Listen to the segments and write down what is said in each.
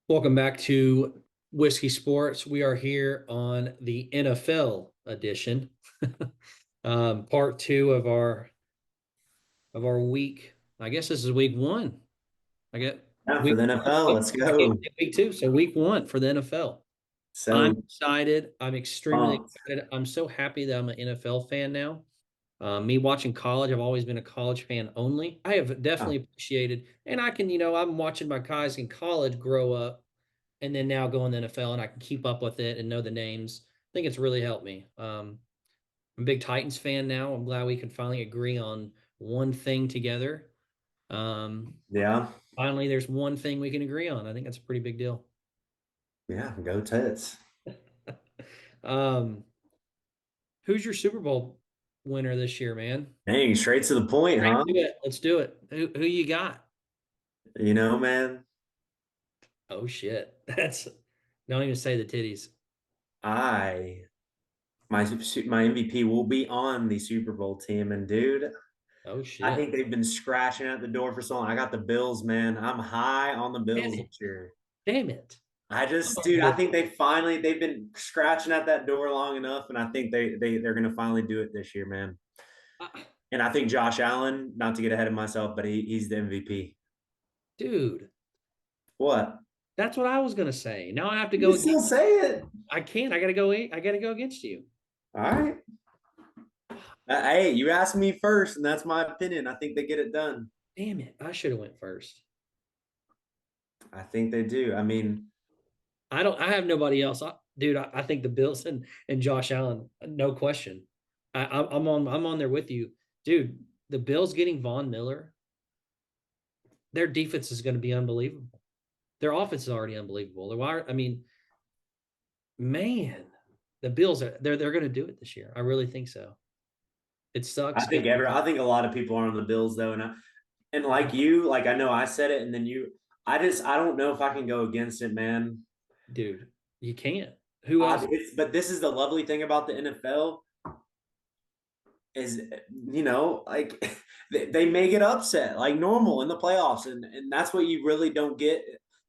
Welcome back to Whiskey Sports. We are here on the NFL edition, part two of our week. I guess this is week one. I get Yeah, for week the one. NFL, let's go. Week two, so week one for the NFL. I'm So excited. I'm extremely pumped. excited. I'm so happy that I'm an NFL fan now. Me watching college, I've always been a college fan only. I have definitely Oh, appreciated, and I can, I'm watching my guys in college grow up and then now go in the NFL and I can keep up with it and know the names. I think it's really helped me. I'm a big Titans fan now. I'm glad we can finally agree on one thing together. Um, yeah. Finally, there's one thing we can agree on. I think that's a pretty big deal. Yeah, go Tits. Um, who's your Super Bowl winner this year, man? Dang, straight to the point, Right huh? to it. Let's do it. Who you got? Man, Oh shit. That's don't even say the titties. I my MVP will be on the Super Bowl team, and dude, Oh I shit. think they've been scratching at the door for so long. I got the Bills, man. I'm high on the Damn Bills it. this year. Damn it. Dude, I think they've been scratching at that door long enough, and I think they're gonna finally do it this year, man. And I think Josh Allen, not to get ahead of myself, but he's the MVP. Dude. What? That's what I was gonna say. Now I have to You go can against. still say it. I can't. I gotta go. I gotta go against you. All right. Hey, you asked me first, and that's my opinion. I think they get it done. Damn it! I should have went first. I think they do. I mean, I don't. I have nobody else. Dude, I think the Bills and Josh Allen, no question. I'm on. I'm on there with you, dude. The Bills getting Von Miller, their defense is going to be unbelievable. Their offense is already unbelievable. The wire. I mean, man, the Bills are. They're going to do it this year. I really think so. It sucks because I think a lot of people are on the Bills though, and like you, like I know I said it, and then I don't know if I can go against it, man. dude, you can't. Who else? But this is the lovely thing about the NFL is like they may get upset like normal in the playoffs, and that's what you really don't get,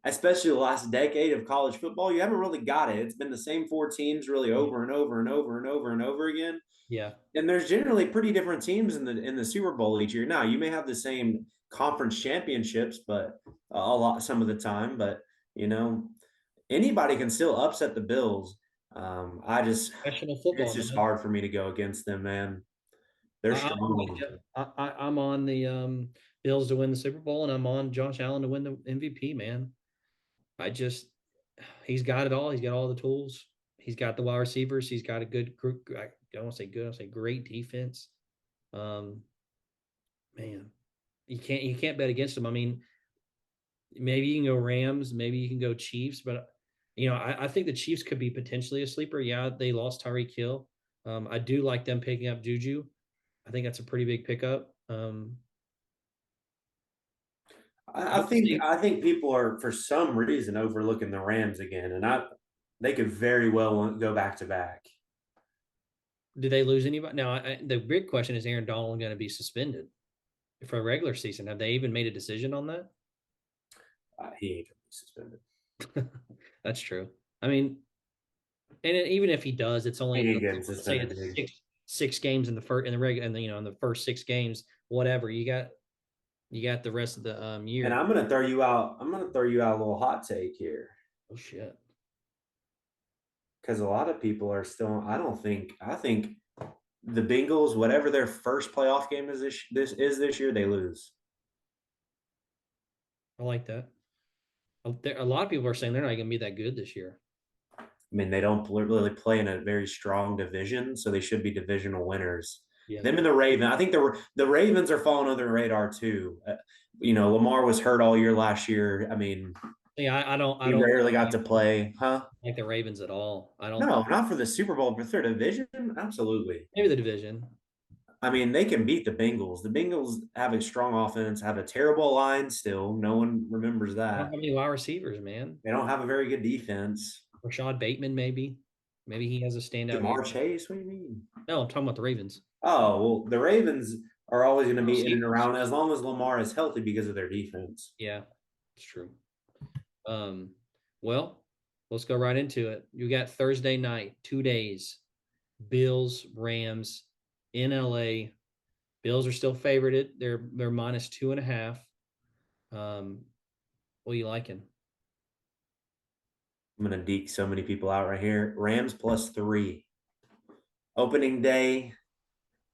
especially the last decade of college football. You haven't really got it. It's been the same four teams really over and over and over and over and over again, Yeah. and there's generally pretty different teams in the Super Bowl each year. Now you may have the same conference championships, but a lot some of the time, but you know anybody can still upset the Bills. I just Professional it's football, just man. hard for me to go against them, man. They're I'm with strong. you. I'm on the Bills to win the Super Bowl, and I'm on Josh Allen to win the MVP, man. I just he's got it all. He's got all the tools. He's got the wide receivers. He's got a good group. I don't want to say good. I want to say great defense. Um, man, you can't bet against him. I mean, maybe you can go Rams, maybe you can go Chiefs, but I think the Chiefs could be potentially a sleeper. Yeah, they lost Tyreek Hill. I do like them picking up Juju. I think that's a pretty big pickup. I would say, I think people are for some reason overlooking the Rams again, and I they could very well go back to back. do they lose anybody? Now, the big question is Aaron Donald going to be suspended for a regular season? Have they even made a decision on that? He ain't gonna be suspended. That's true. I mean, and even if he does, it's He only ain't getting let's say suspended, it's dude. six games in the first in the regular and in the first 6 games, whatever you got the rest of the And year. I'm gonna throw you out. I'm gonna throw you out a little hot take here Oh shit! because a lot of people are still. I think the Bengals, whatever their first playoff game is this year, they lose. I like that. A lot of people are saying they're not going to be that good this year. I mean, they don't really play in a very strong division, so they should be divisional winners. Yeah. Them and the Ravens. I think the Ravens are falling under the radar too. Lamar was hurt all year last year. I mean, Yeah, I he don't rarely got to play, huh? like the Ravens at all. I don't. No, not for the Super Bowl, but for their division, absolutely. Maybe the division. I mean, they can beat the Bengals. The Bengals have a strong offense, have a terrible line still. No one remembers I don't that. have any wide receivers, man. They don't have a very good defense. Rashad Bateman, maybe. Maybe he has a standout year. Jamar Chase, what do you mean? No, I'm talking about the Ravens. Oh, well, the Ravens are always going to be in and Receivers. around as long as Lamar is healthy because of their defense. Yeah, it's true. Um, Well, let's go right into it. You got Thursday night, 2 days. Bills, Rams in LA. Bills are still favorited. They're minus 2.5. What are you liking? I'm gonna deke so many people out right here. Rams +3. Opening day.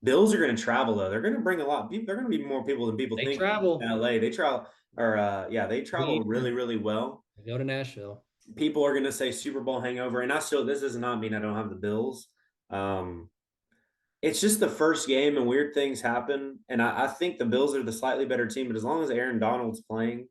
Bills are going to travel though. They're going to bring a lot. They're going to be more people than people They think. In travel LA, they travel, or yeah, they every travel year. really, really well. They go to Nashville. People are going to say Super Bowl hangover, and I still. This does not mean I don't have the Bills. Um, it's just the first game, and weird things happen. And I think the Bills are the slightly better team, but as long as Aaron Donald's playing,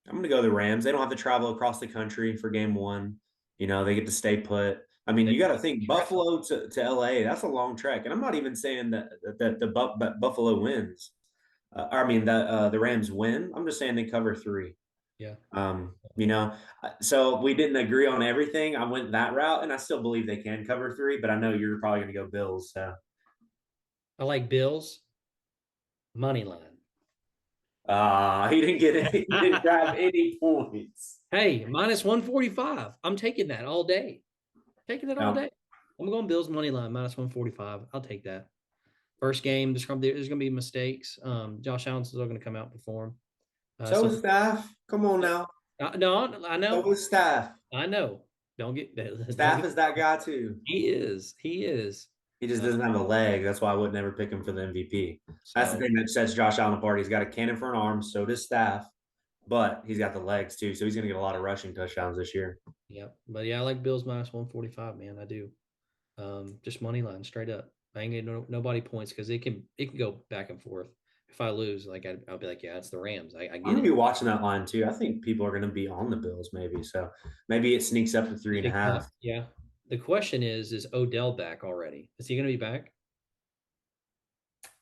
I'm going to go the Rams. They don't have to travel across the country for game one. They get to stay put. I mean, They you got don't to think Buffalo to LA. That's a long trek, and I'm not even saying that the Buffalo wins. Or, I mean, the Rams win. I'm just saying they cover 3. yeah. So we didn't agree on everything. I went that route, and I still believe they can cover 3. But I know you're probably going to go Bills. So I like Bills money line. he didn't get it. He didn't grab any points. Hey, minus 145. I'm taking that all day. Taking it all No, day. I'm going Bills money line minus 145. I'll take that. First game, there's going to be mistakes. Josh Allen's still going to come out and perform. so So is staff. Come on now. no, I So know, is staff. I know. Don't get don't Staff get. is that guy too. He is. He just Uh, doesn't have a leg. That's why I would never pick him for the MVP. That's the so thing that sets Josh Allen apart. He's got a cannon for an arm. So does staff, but he's got the legs too. So he's going to get a lot of rushing touchdowns this year. yeah, but yeah, I like Bills minus 145. Man, I do. Just money line straight up. I ain't getting nobody points because it can go back and forth. If I lose, like I'll be like, yeah, it's the Rams. I I'm get going to it. be watching that line too. I think people are going to be on the Bills maybe. So maybe it sneaks up to three and a half. Yeah. The question is Odell back already? Is he going to be back?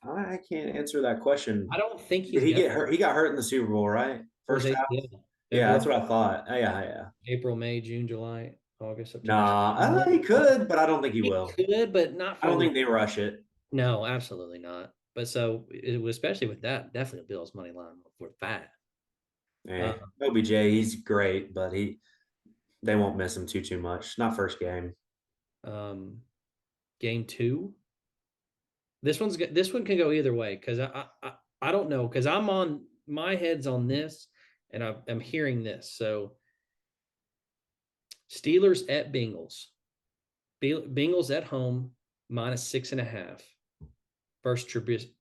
I can't answer that question. I don't think Did he's he going get hurt? He got hurt in the Super Bowl, right? to. Was First half. ACL. Yeah, February, that's what I thought. Yeah, yeah. April, May, June, July, August, September. Nah, I think he could, but I don't think he He will. could, but not I for don't long. think they rush it. No, absolutely not. But so it was, especially with that, definitely a Bills money line for fat. Uh, OBJ, he's great, but they won't miss him too much. Not first game. um, game two. This one can go either way because I don't know because I'm on my head's on this and I'm hearing this. So Steelers at Bengals. Bengals at home minus 6.5. First Trubisky.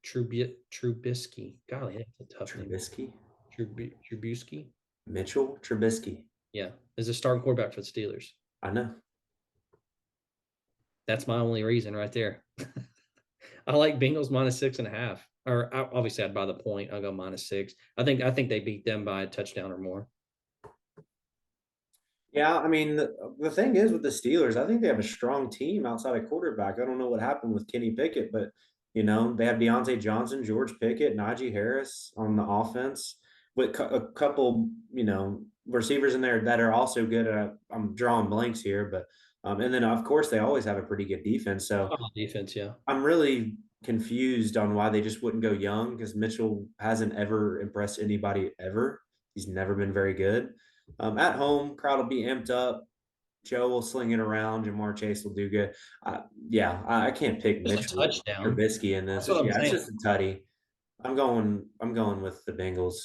Golly, that's a tough name. Trubisky, Trubisky. Mitchell Trubisky. Yeah, is a starting quarterback for the Steelers. I know. That's my only reason right there. I like Bengals minus 6.5. Or obviously, I'd buy the point. I'll go minus 6. I think they beat them by a touchdown or more. Yeah, I mean the thing is with the Steelers, I think they have a strong team outside of quarterback. I don't know what happened with Kenny Pickett, but they have Deontay Johnson, George Pickett, Najee Harris on the offense with a couple receivers in there that are also good. I'm drawing blanks here, but and then of course they always have a pretty good defense. So Oh, defense, yeah. I'm really confused on why they just wouldn't go young because Mitchell hasn't ever impressed anybody ever. He's never been very good. At home, crowd will be amped up. Joe will sling it around. Jamar Chase will do good. Yeah, I can't pick Just a Mitchell touchdown. Trubisky in this. That's what I'm Yeah, it's saying. just a tutty. I'm going with the Bengals.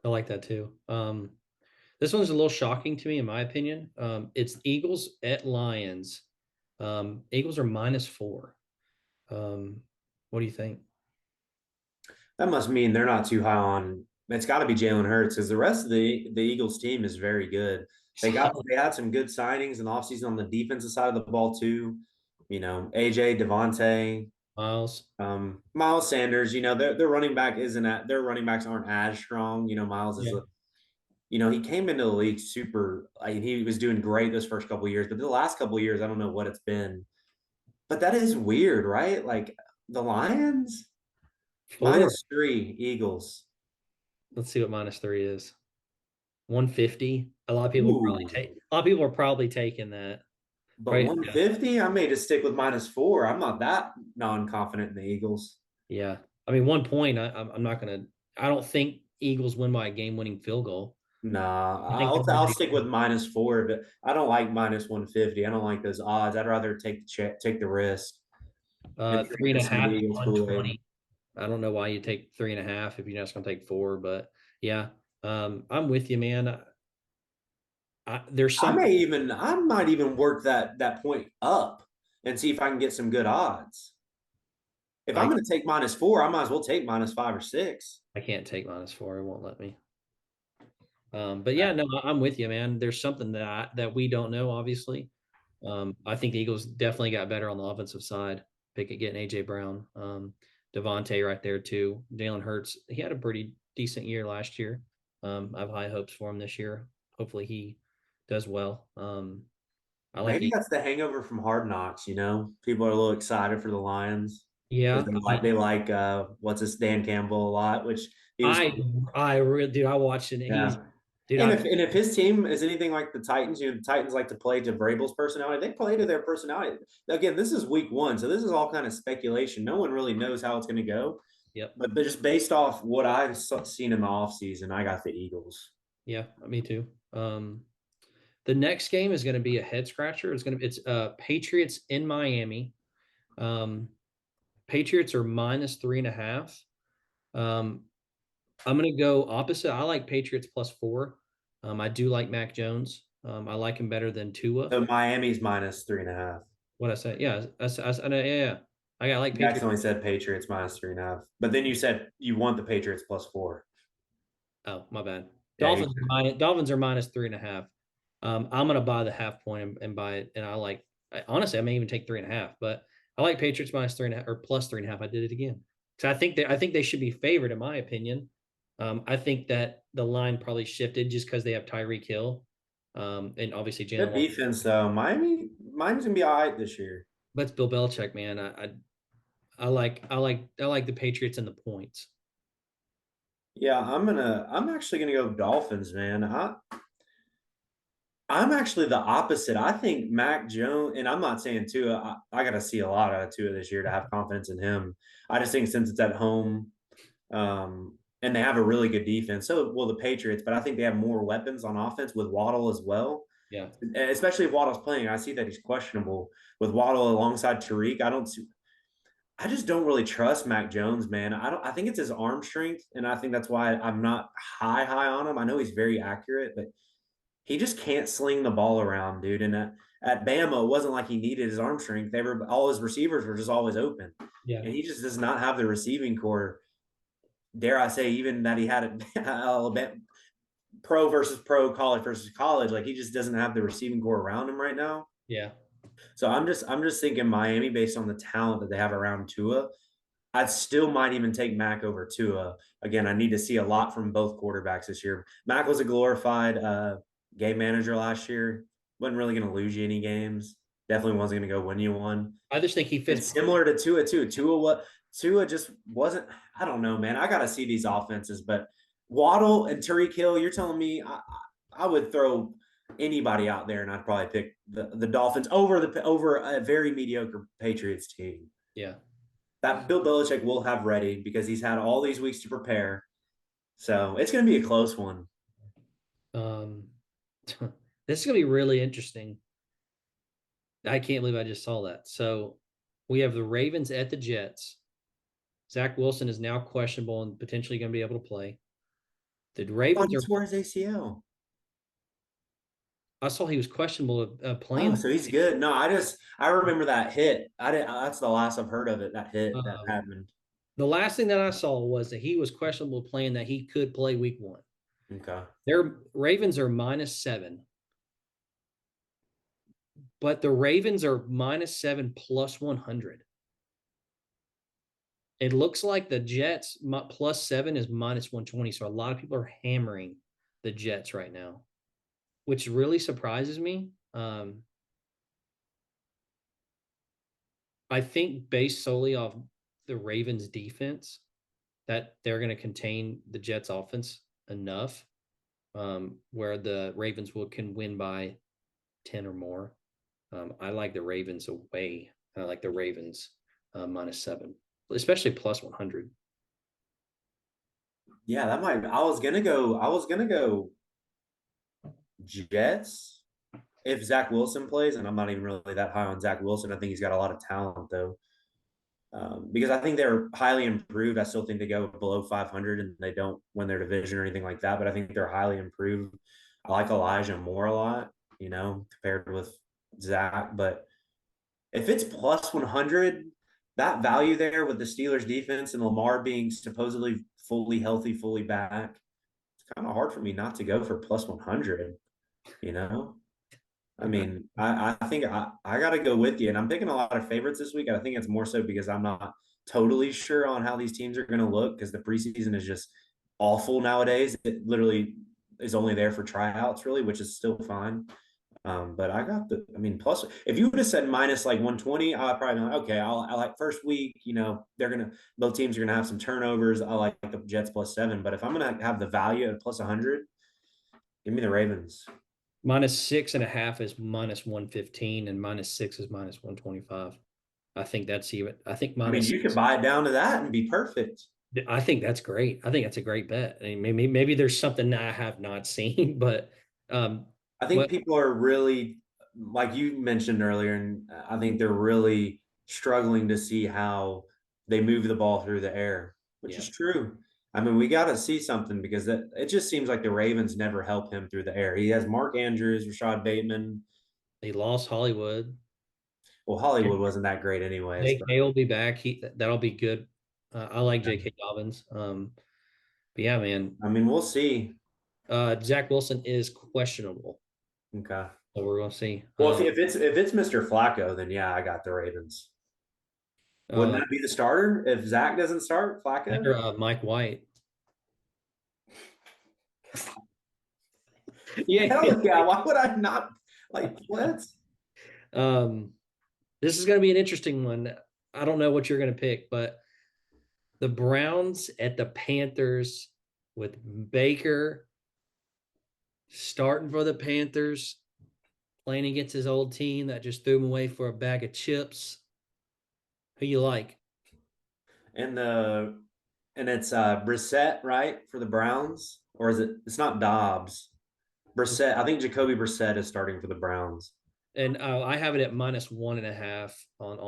I like that too. This one's a little shocking to me, in my opinion. It's Eagles at Lions. Eagles are minus 4. What do you think? That must mean they're not too high on. It's got to be Jalen Hurts because the rest of the Eagles team is very good. They had some good signings in the offseason on the defensive side of the ball too. AJ Devontae, Miles. Miles Sanders. Their running back isn't at their running backs aren't as strong. Miles is Yeah. he came into the league super. He was doing great those first couple of years, but the last couple of years, I don't know what it's been. But that is weird, right? Like the Lions. 4. -3 Eagles. Let's see what minus 3 is. 150. A lot of people Ooh, are probably taking that. but Right. 150, I may just stick with -4. I'm not that non-confident in the Eagles. Yeah. I mean, 1 point. I'm not gonna. I don't think Eagles win by a game-winning field goal. Nah, I think they're I'll already stick with -4, but I don't like -150. I don't like those odds. I'd rather take the risk and three and drink a some half, Eagles Kool-Aid. 120. I don't know why you take 3.5 if you're just gonna take 4, but yeah, I'm with you, man. There's some I might even work that point up and see if I can get some good odds. If I'm I going to take -4, I might as well take -5 or 6. I can't take -4. It won't let me. But yeah, no, I'm with you, man. There's something that we don't know, obviously. I think the Eagles definitely got better on the offensive side. Pickett getting AJ Brown, Devontae right there too. Jalen Hurts, he had a pretty decent year last year. I have high hopes for him this year. Hopefully he does well. I like Maybe the that's the hangover from Hard Knocks. People are a little excited for the Lions because yeah. I mean, they like what's this Dan Campbell a lot, which he was. I really dude. I watched it. And he's Yeah. dude. And if his team is anything like the Titans, the Titans like to play to Vrabel's personality. They play to their personality. Again, this is week 1, so this is all kind of speculation. No one really knows how it's going to go. Yep. But just based off what I've seen in the offseason, I got the Eagles. Yeah. Me too. The next game is going to be a head scratcher. It's Patriots in Miami. Um, Patriots are -3.5. Um, I'm going to go opposite. I like Patriots +4. I do like Mac Jones. I like him better than Tua. So Miami's -3.5. What I say? Yeah, yeah, yeah. I like You Patriots. accidentally said Patriots -3.5, but then you said you want the Patriots +4. Oh, my bad. Yeah, you Dolphins are -3.5. I'm gonna buy the half point and buy it. And honestly, I may even take 3.5, but I like Patriots -3.5 or +3.5. I did it again. So I think they should be favored in my opinion. I think that the line probably shifted just because they have Tyreek Hill. And obviously Jalen good Waddle. defense though. Miami's gonna be all right this year. But it's Bill Belichick, man. I like the Patriots and the points. Yeah, I'm actually gonna go Dolphins, man. I'm actually the opposite. I think Mac Jones, and I'm not saying Tua. I got to see a lot out of Tua this year to have confidence in him. I just think since it's at home, and they have a really good defense, so will the Patriots. But I think they have more weapons on offense with Waddle as well. Yeah. Especially if Waddle's playing. I see that he's questionable with Waddle alongside Tariq. I just don't really trust Mac Jones, man. I don't. I think it's his arm strength, and I think that's why I'm not high on him. I know he's very accurate, but he just can't sling the ball around, dude. And at Bama, it wasn't like he needed his arm strength. All his receivers were just always open, Yeah. and he just does not have the receiving core. Dare I say, even that he had at Alabama, pro versus pro, college versus college, like he just doesn't have the receiving core around him right now. Yeah. So I'm just thinking Miami based on the talent that they have around Tua. I still might even take Mac over Tua. Again, I need to see a lot from both quarterbacks this year. Mac was a glorified game manager last year. Wasn't really going to lose you any games. Definitely wasn't going to go win you one. I just think he And fits. similar to Tua too. Tua just wasn't. I don't know, man. I got to see these offenses, but Waddle and Tariq Hill. You're telling me I would throw anybody out there, and I'd probably pick the Dolphins over a very mediocre Patriots team Yeah. that Bill Belichick will have ready because he's had all these weeks to prepare. So it's going to be a close one. Um, this is gonna be really interesting. I can't believe I just saw that. So we have the Ravens at the Jets. Zach Wilson is now questionable and potentially going to be able to play. The I thought Ravens he are. tore his ACL. I saw he was questionable Oh, playing. so he's good. No, I remember that hit. I didn't. That's the last I've heard of it. That hit that Um, happened. the last thing that I saw was that he was questionable playing that he could play week 1. Okay. Their Ravens are -7, but the Ravens are -7 +100. It looks like the Jets +7 is -120. So a lot of people are hammering the Jets right now, which really surprises me. I think based solely off the Ravens defense that they're going to contain the Jets offense enough where the Ravens can win by 10 or more. I like the Ravens away. I like the Ravens -7, especially +100. Yeah, that might. I was gonna go. Jets, if Zach Wilson plays, and I'm not even really that high on Zach Wilson. I think he's got a lot of talent though. Because I think they're highly improved. I still think they go below 500 and they don't win their division or anything like that. But I think they're highly improved. I like Elijah Moore a lot, compared with Zach. But if it's plus 100, that value there with the Steelers defense and Lamar being supposedly fully healthy, fully back, it's kind of hard for me not to go for plus 100, you know? I mean, I think I got to go with you. And I'm picking a lot of favorites this week. I think it's more so because I'm not totally sure on how these teams are going to look because the preseason is just awful nowadays. It literally is only there for tryouts, really, which is still fine. But plus, if you would have said minus like 120, I probably been like, okay, I like first week, both teams are going to have some turnovers. I like the Jets plus 7. But if I'm going to have the value at plus 100, give me the Ravens. -6.5 is -115, and -6 is -125. I think that's even. I think I mean, minus you could six. buy it down to that and be perfect. I think that's great. I think that's a great bet. I mean, maybe there's something that I have not seen, but um, I what? think people are really, like you mentioned earlier, and I think they're really struggling to see how they move the ball through the air, which Yeah, is true. I mean, we got to see something because it just seems like the Ravens never help him through the air. He has Mark Andrews, Rashad Bateman. they lost Hollywood. Well, Hollywood wasn't that great anyways, but JK will be back. That'll be good. I like JK Dobbins. But yeah, man. I mean, we'll see. Zach Wilson is questionable, Okay. so we're gonna see. Well, if it's Mr. Flacco, then yeah, I got the Ravens. Wouldn't Uh, that be the starter if Zach doesn't start Flacco? Mike White. Yeah. Hell yeah! Why would I not like what? Um, this is going to be an interesting one. I don't know what you're going to pick, but the Browns at the Panthers with Baker starting for the Panthers, playing against his old team that just threw him away for a bag of chips. Who you like? And it's Brissett, right, for the Browns, or is it? It's not Dobbs. Brissett. I think Jacoby Brissett is starting for the Browns. And I have it at -1.5 on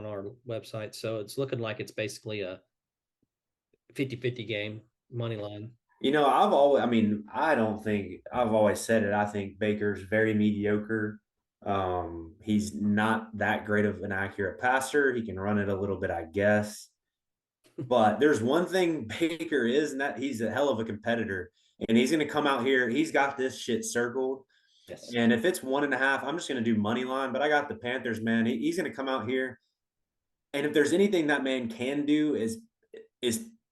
our website, so it's looking like it's basically a 50-50 game, money line. I don't think I've always said it. I think Baker's very mediocre. He's not that great of an accurate passer. He can run it a little bit, I guess. But there's one thing Baker is, and that he's a hell of a competitor. And he's going to come out here. He's got this shit circled. Yes, And if it's 1.5, I'm just going to do money line. But I got the Panthers, man. He's going to come out here. And if there's anything that man can do is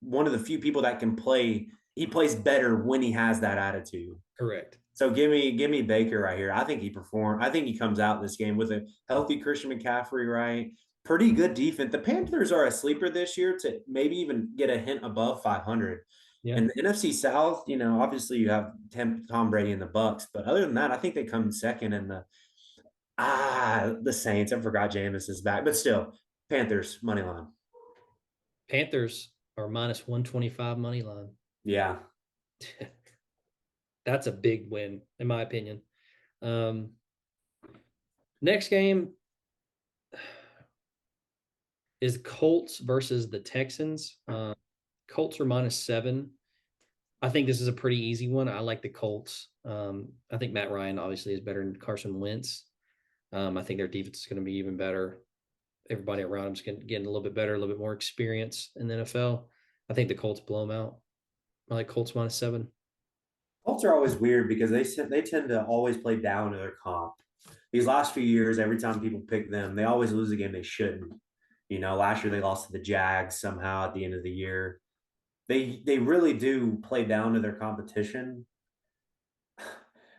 one of the few people that can play. He plays better when he has that attitude. correct. So give me Baker right here. I think he performed. I think he comes out this game with a healthy Christian McCaffrey, right? Pretty good defense. The Panthers are a sleeper this year to maybe even get a hint above 500. Yeah. And the NFC South, obviously you have Tom Brady and the Bucks, but other than that, I think they come second. And the Saints. I forgot Jameis is back, but still, Panthers money line. Panthers are -125 money line. Yeah, That's a big win, in my opinion. Um, next game is Colts versus the Texans. Colts are -7. I think this is a pretty easy one. I like the Colts. I think Matt Ryan obviously is better than Carson Wentz. I think their defense is going to be even better. Everybody around them is getting a little bit better, a little bit more experience in the NFL. I think the Colts blow them out. I like Colts -7. Colts are always weird because they tend to always play down to their comp. These last few years, every time people pick them, they always lose a game they shouldn't. Last year they lost to the Jags somehow at the end of the year. They really do play down to their competition.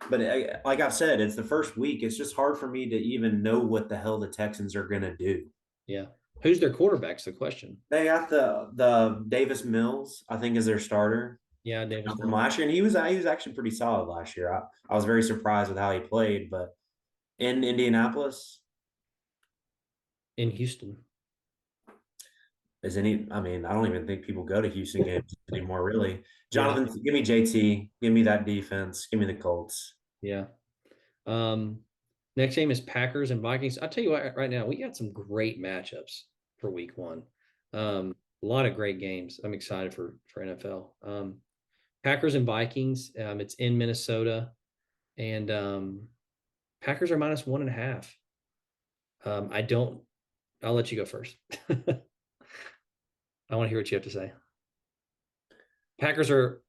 But like I've said, it's the first week. It's just hard for me to even know what the hell the Texans are going to do. Yeah. Who's their quarterback's the question. They got the Davis Mills, I think, is their starter Yeah, Davis from Mills last year, and he was actually pretty solid last year. I was very surprised with how he played, but in Indianapolis, in Houston. I mean, I don't even think people go to Houston games anymore, really. Yeah. Jonathan, give me JT, give me that defense, give me the Colts. Yeah. Um, Next game is Packers and Vikings. I'll tell you what, right now, we got some great matchups for week one. A lot of great games. I'm excited for NFL. Packers and Vikings. It's in Minnesota, and Packers are -1.5. I don't. I'll let you go first. I want to hear what you have to say. Packers are.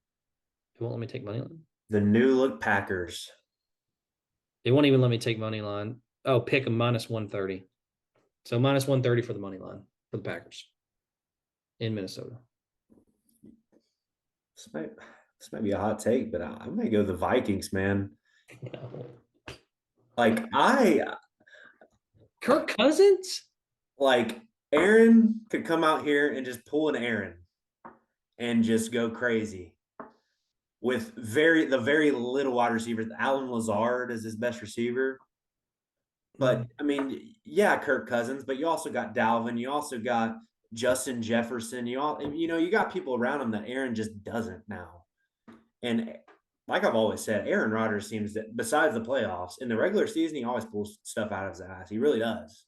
They won't let me take money line. The new look Packers. They won't even let me take money line. Oh, pick a -130. So -130 for the money line for the Packers in Minnesota. This might be a hot take, but I may go the Vikings, man. No. Like I Kirk Cousins? like Aaron could come out here and just pull an Aaron and just go crazy with very little wide receivers. Alan Lazard is his best receiver. But Mm. I mean, yeah, Kirk Cousins, but you also got Dalvin, you also got Justin Jefferson, you got people around him that Aaron just doesn't now. And like I've always said, Aaron Rodgers seems that besides the playoffs, in the regular season, he always pulls stuff out of his ass. He really does.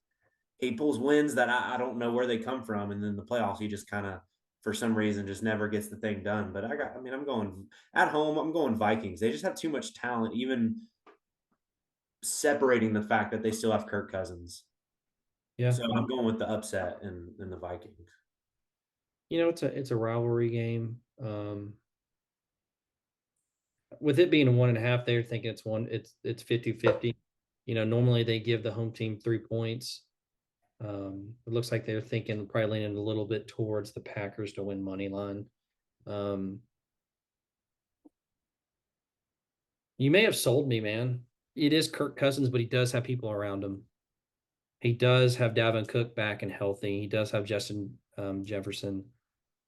He pulls wins that I don't know where they come from, and then the playoffs, he just kind of, for some reason, just never gets the thing done. But I'm going at home. I'm going Vikings. They just have too much talent, even separating the fact that they still have Kirk Cousins. Yeah. So I'm going with the upset in the Vikings. It's a rivalry game. With it being a 1.5, they're thinking it's 50-50. Normally they give the home team 3 points. It looks like they're thinking probably leaning a little bit towards the Packers to win money line. Um, you may have sold me, man. It is Kirk Cousins, but he does have people around him. He does have Dalvin Cook back and healthy. He does have Justin Jefferson.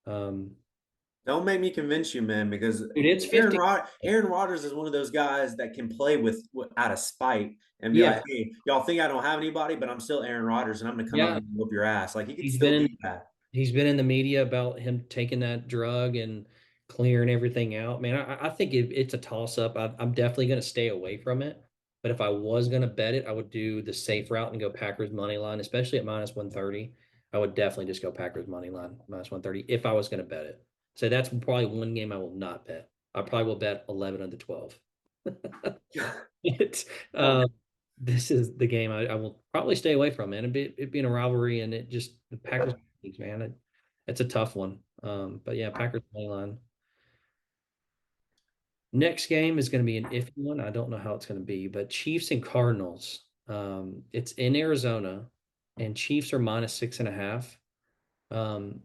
Um, Don't make me convince you, man, because Dude, it's 50. Aaron Rodgers is one of those guys that can play with out of spite and be like, Yeah. "Hey, y'all think I don't have anybody, but I'm still Aaron Rodgers, and I'm going to come out Yeah. here and whoop your ass." Like he could He's still been do in that. he's been in the media about him taking that drug and clearing everything out. Man, I think it's a toss up. I'm definitely going to stay away from it. But if I was going to bet it, I would do the safe route and go Packers money line, especially at -130. I would definitely just go Packers money line -130 if I was going to bet it. So that's probably one game I will not bet. I probably will bet 11 of the 12. It, Oh, um, this is the game I will probably stay away from, man. It being a rivalry and it just the Packers, man. It's a tough one. But yeah, Packers money line. Next game is going to be an iffy one. I don't know how it's going to be, but Chiefs and Cardinals. It's in Arizona, and Chiefs are -6.5. Um,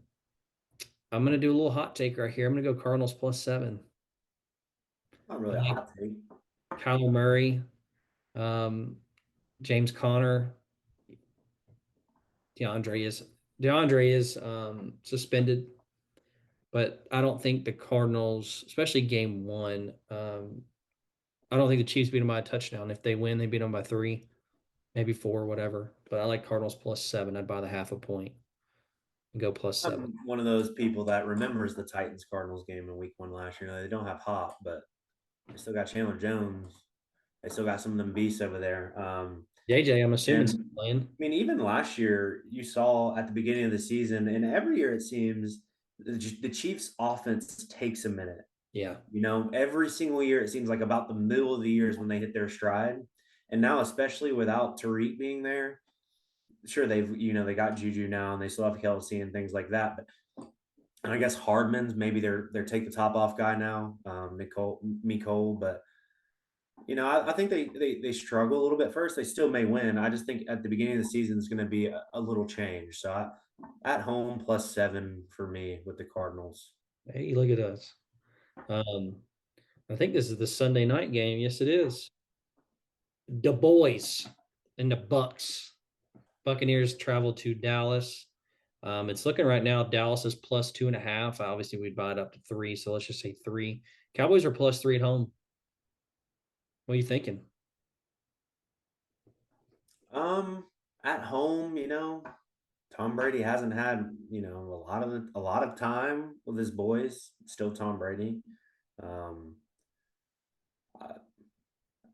I'm going to do a little hot take right here. I'm going to go Cardinals +7. not I really a like hot take. Kyler Murray, um, James Conner, DeAndre is suspended, but I don't think the Cardinals, especially game one, I don't think the Chiefs beat them by a touchdown. If they win, they beat them by 3, maybe 4, whatever. But I like Cardinals +7. I'd buy the half a point and go +7. I'm one of those people that remembers the Titans Cardinals game in Week 1 last year. They don't have Hop, but they still got Chandler Jones. They still got some of them beasts over there. JJ, I'm assuming And still playing. I mean, even last year, you saw at the beginning of the season, and every year it seems the Chiefs' offense takes a minute. Yeah. Every single year it seems like about the middle of the year is when they hit their stride. And now, especially without Tariq being there, sure they got Juju now and they still have Kelsey and things like that. But and I guess Hardman's maybe they're take the top off guy now, Nicole. But I think they struggle a little bit first. They still may win. I just think at the beginning of the season is going to be a little change. So at home +7 for me with the Cardinals. Hey, look at us. Um, I think this is the Sunday night game. Yes, it is. The boys and the Bucks. Buccaneers travel to Dallas. It's looking right now, Dallas is +2.5. Obviously, we'd buy it up to 3, so let's just say 3. Cowboys are +3 at home. What are you thinking? Um, at home, Tom Brady hasn't had, a lot of time with his boys. It's still Tom Brady. Um,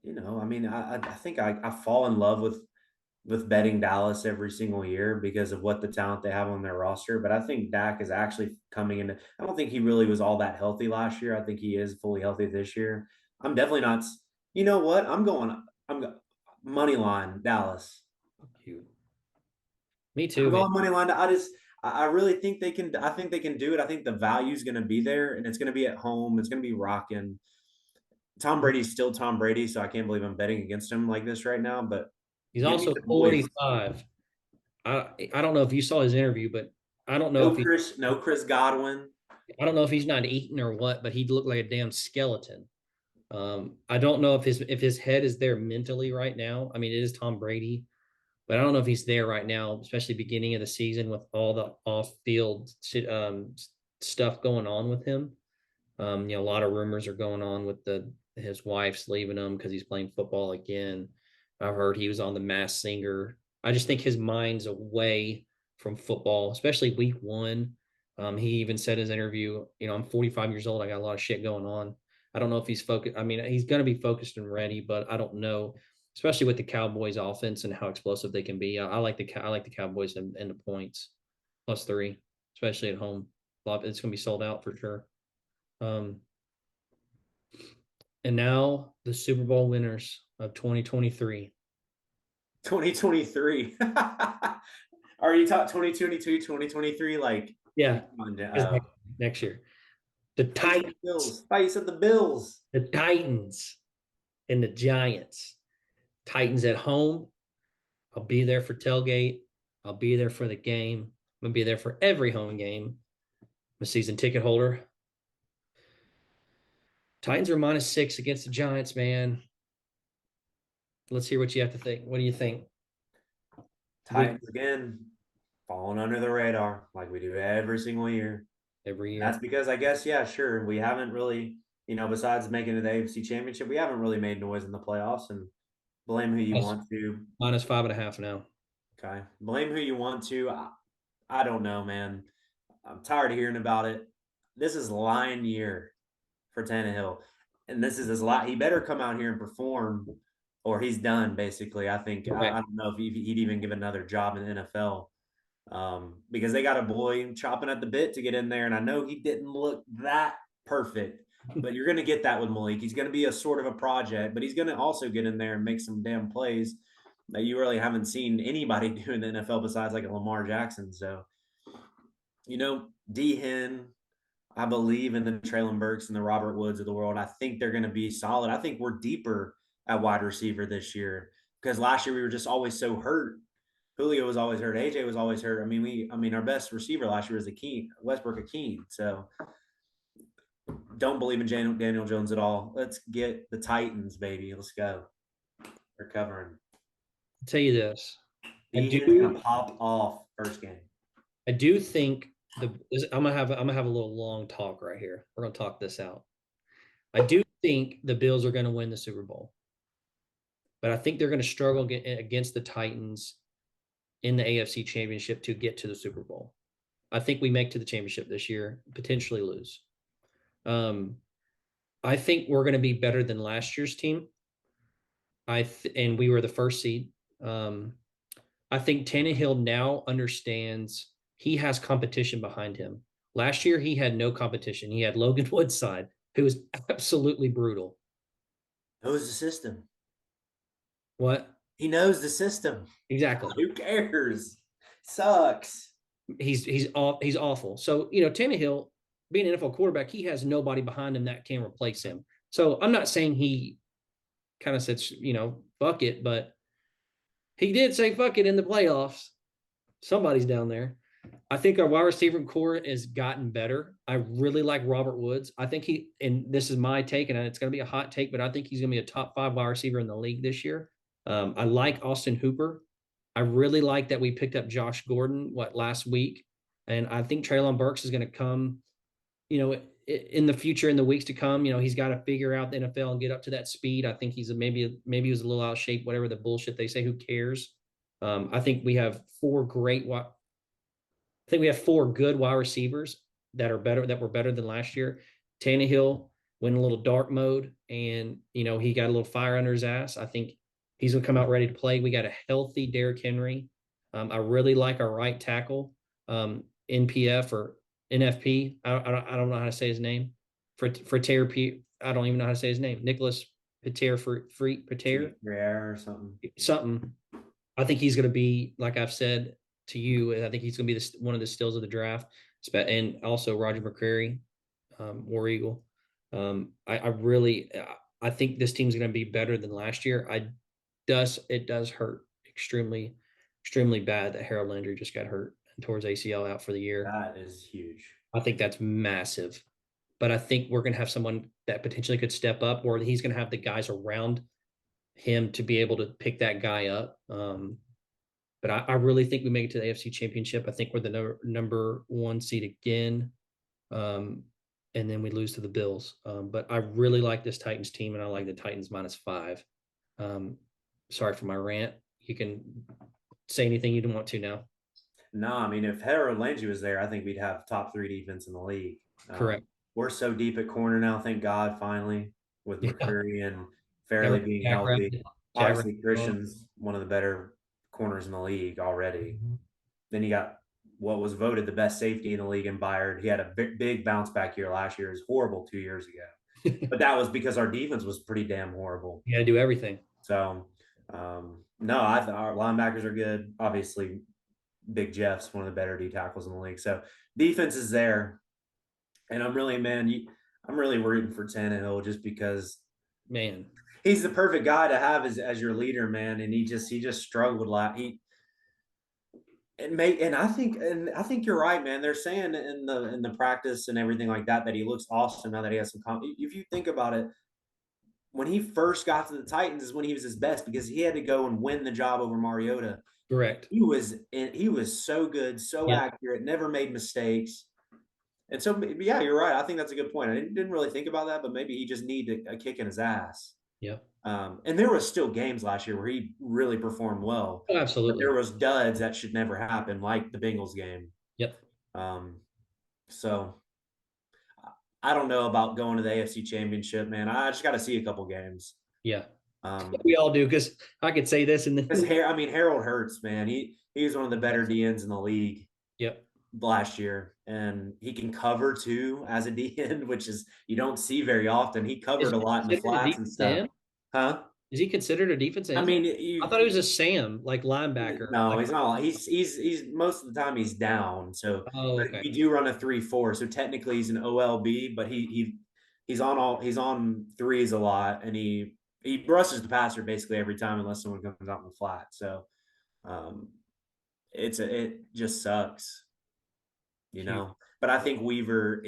I mean, I think I fall in love with betting Dallas every single year because of what the talent they have on their roster. But I think Dak is actually coming into. I don't think he really was all that healthy last year. I think he is fully healthy this year. I'm definitely not. You know what? Money line Dallas. You. Me I'm too, man. going money line. I really think they can. I think they can do it. I think the value is going to be there, and it's going to be at home. It's going to be rocking. Tom Brady's still Tom Brady, so I can't believe I'm betting against him like this right now. But He's give me also the boys. 45. I don't know if you saw his interview, but I don't know if he No Chris Godwin. I don't know if he's not eating or what, but he looked like a damn skeleton. I don't know if his head is there mentally right now. I mean, it is Tom Brady, but I don't know if he's there right now, especially beginning of the season with all the off-field stuff going on with him. A lot of rumors are going on with his wife's leaving him because he's playing football again. I've heard he was on the Masked Singer. I just think his mind's away from football, especially week one. He even said in his interview, I'm 45 years old. I got a lot of shit going on. I don't know if he's focused. I mean, he's going to be focused and ready, but I don't know, especially with the Cowboys offense and how explosive they can be. I like the Cowboys and the points +3, especially at home. It's going to be sold out for sure. Um, and now the Super Bowl winners of 2023. 2023. Are you talking 2022, 2023? Like, Yeah, is oh, next year. The I said the Titans, Bills. I said the Bills. the Titans, and the Giants. Titans at home. I'll be there for tailgate. I'll be there for the game. I'm gonna be there for every home game. I'm a season ticket holder. Titans are -6 against the Giants, man. Let's hear what you have to think. What do you think? Week Titans again, falling under the radar like we do every single year. every And year. that's because I guess, yeah, sure, we haven't really, besides making it the AFC Championship, we haven't really made noise in the playoffs. And blame who you Plus, want to. -5.5 now. Okay, blame who you want to. I don't know, man. I'm tired of hearing about it. This is line year for Tannehill, and this is his lot. He better come out here and perform, or he's done. Basically, I think I Correct. don't know if he'd even give another job in the NFL, because they got a boy chopping at the bit to get in there, and I know he didn't look that perfect. But you're going to get that with Malik. He's going to be a sort of a project, but he's going to also get in there and make some damn plays that you really haven't seen anybody do in the NFL besides like a Lamar Jackson. So, D Hen, I believe in the Traylon Burks and the Robert Woods of the world. I think they're going to be solid. I think we're deeper at wide receiver this year because last year we were just always so hurt. Julio was always hurt. AJ was always hurt. I mean, our best receiver last year was Akeem, Westbrook Akeem. So don't believe in Daniel Jones at all. Let's get the Titans, baby. Let's go. They're covering. I'll tell you this. I Dehan's gonna do pop off first game. I do think I'm gonna have a little long talk right here. We're gonna talk this out. I do think the Bills are gonna win the Super Bowl, but I think they're gonna struggle against the Titans in the AFC Championship to get to the Super Bowl. I think we make to the championship this year, potentially lose. Um, I think we're going to be better than last year's team. And we were the first seed. Um, I think Tannehill now understands he has competition behind him. Last year, he had no competition. He had Logan Woodside, who was absolutely brutal. Knows the system. What? He knows the system. Exactly. Who cares? Sucks. He's awful. So Tannehill, being an NFL quarterback, he has nobody behind him that can replace him. So I'm not saying he kind of said fuck it, but he did say fuck it in the playoffs. Somebody's down there. I think our wide receiver core has gotten better. I really like Robert Woods. I think and this is my take, and it's going to be a hot take, but I think he's going to be a top 5 wide receiver in the league this year. I like Austin Hooper. I really like that we picked up Josh Gordon last week, and I think Traylon Burks is going to come. In the future, in the weeks to come, he's got to figure out the NFL and get up to that speed. I think maybe he was a little out of shape. Whatever the bullshit they say, who cares? I think we have four good wide receivers that were better than last year. Tannehill, went a little dark mode, and he got a little fire under his ass. I think he's gonna come out ready to play. We got a healthy Derrick Henry. I really like our right tackle, NPF or NFP. I don't know how to say his name. For Terry P. I don't even know how to say his name. Nicholas Pater for free Pater Rare or something. something. I think he's going to be, like I've said to you, I think he's going to be one of the steals of the draft, and also Roger McCreary, War Eagle. I think this team's going to be better than last year. It does hurt extremely, extremely bad that Harold Landry just got hurt and tore his ACL out for the year. That is huge. I think that's massive, but I think we're going to have someone that potentially could step up, or he's going to have the guys around him to be able to pick that guy up. But I really think we make it to the AFC Championship. I think we're the number one seed again, and then we lose to the Bills. But I really like this Titans team, and I like the Titans -5. Sorry for my rant. You can say anything you don't want to now. No, I mean, if Harold Landry was there, I think we'd have top 3 defense in the league. Correct. We're so deep at corner now, thank God, finally, with Yeah. McCreary and Fairley being healthy. Jack Obviously, Christian's one of the better corners in the league already. Then you got what was voted the best safety in the league in Byard. He had a big bounce back year last year. It was horrible 2 years ago. But that was because our defense was pretty damn horrible. You got to do everything. So, no, I think our linebackers are good. Obviously, Big Jeff's one of the better D tackles in the league. So defense is there, and I'm really rooting for Tannehill just because Man, he's the perfect guy to have as your leader, man. And he just struggled a lot. And I think you're right, man. They're saying in the practice and everything like that he looks awesome now that he has some. If you think about it, when he first got to the Titans is when he was his best because he had to go and win the job over Mariota. correct. He was so good, so accurate, never made mistakes. And so, yeah, you're right. I think that's a good point. I didn't really think about that, but maybe he just needed a kick in his ass. Yeah. And there was still games last year where he really performed well. Oh, But absolutely. there was duds that should never happen, like the Bengals game. Yep. So I don't know about going to the AFC Championship, man. I just got to see a couple games. Yeah. We all do, because I could say this and then Harold Hurts, man. He was one of the better DNs in the league. Yep. Last year, and he can cover too as a DN, which is you don't see very often. He covered a lot in the flats and stuff. Huh? Is he considered a defense end? I mean, I thought he was a Sam, like linebacker. No, he's not. He's most of the time he's down. So okay. we do run a 3-4. So technically he's an OLB, but he's on threes a lot, and he brushes the passer basically every time unless someone comes out in the flat. So it just sucks, you know. But I think Weaver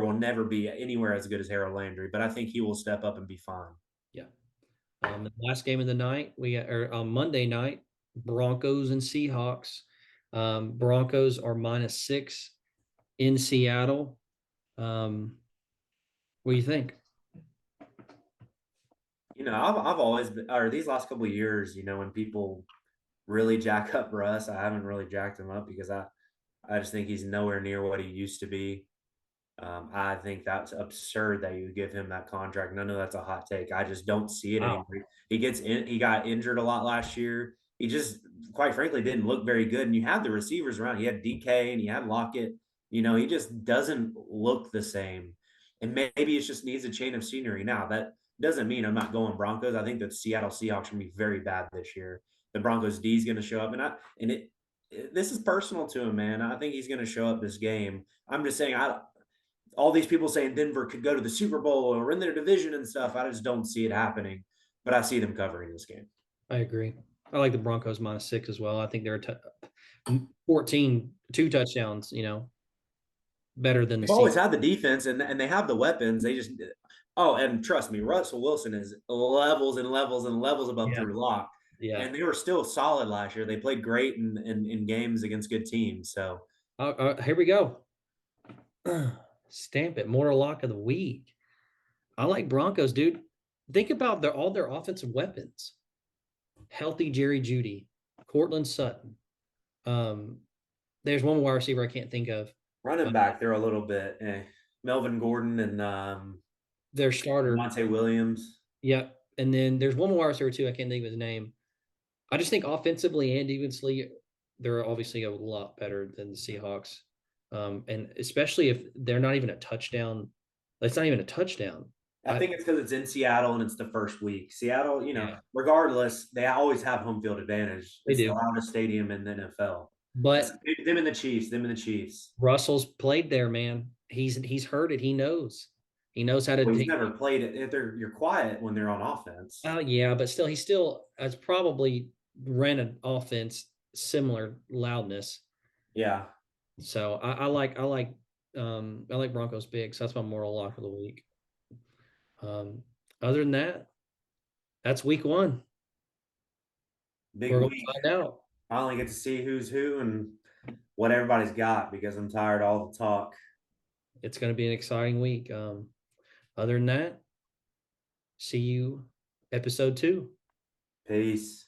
will never be anywhere as good as Harold Landry, but I think he will step up and be fine. Yeah. The last game of the night, on Monday night, Broncos and Seahawks. Broncos are -6 in Seattle. What do you think? You know, I've always been, or these last couple of years, you know, when people really jack up Russ, I haven't really jacked him up because I just think he's nowhere near what he used to be. I think that's absurd that you give him that contract. And I know that's a hot take. I just don't see it anymore. He got injured a lot last year. He just, quite frankly, didn't look very good. And you had the receivers around. He had DK and he had Lockett. You know, he just doesn't look the same. And maybe it just needs a change of scenery. Now, that doesn't mean I'm not going Broncos. I think the Seattle Seahawks are going to be very bad this year. The Broncos D is going to show up. This is personal to him, man. I think he's going to show up this game. I'm just saying, all these people saying Denver could go to the Super Bowl or in their division and stuff. I just don't see it happening, but I see them covering this game. I agree. I like the Broncos -6 as well. I think they're 14, 2 touchdowns, better than the They've always had the defense and they have the weapons. They just, and trust me, Russell Wilson is levels and levels and levels above Drew Lock. Yeah. And they were still solid last year. They played great in games against good teams. So here we go. Stamp it. Mortal lock of the week. I like Broncos, dude. Think about all their offensive weapons. Healthy Jerry Jeudy, Cortland Sutton. There's one wide receiver I can't think of. Running back, they're a little bit Melvin Gordon and their starter. Monte Williams. Yep. And then there's one more wide receiver too. I can't think of his name. I just think offensively and defensively, they're obviously a lot better than the Seahawks. And especially if they're not even a touchdown, it's not even a touchdown. I think it's because it's in Seattle and it's the first week. Seattle, Yeah, regardless, they always have home field advantage. they It's the do. loudest stadium in the NFL. It's But them and the Chiefs. Them and the Chiefs. Russell's played there, man. He's heard it. He knows. He knows how to Well, he's take. never played it. You're quiet when they're on offense. Oh yeah, but still, he still has probably ran an offense similar loudness. Yeah, So I like Broncos big. So that's my moral lock of the week. Um, Other than that, that's week one. big We're gonna week. find out. I only get to see who's who and what everybody's got because I'm tired of all the talk. It's gonna be an exciting week. Other than that, see you episode 2. Peace.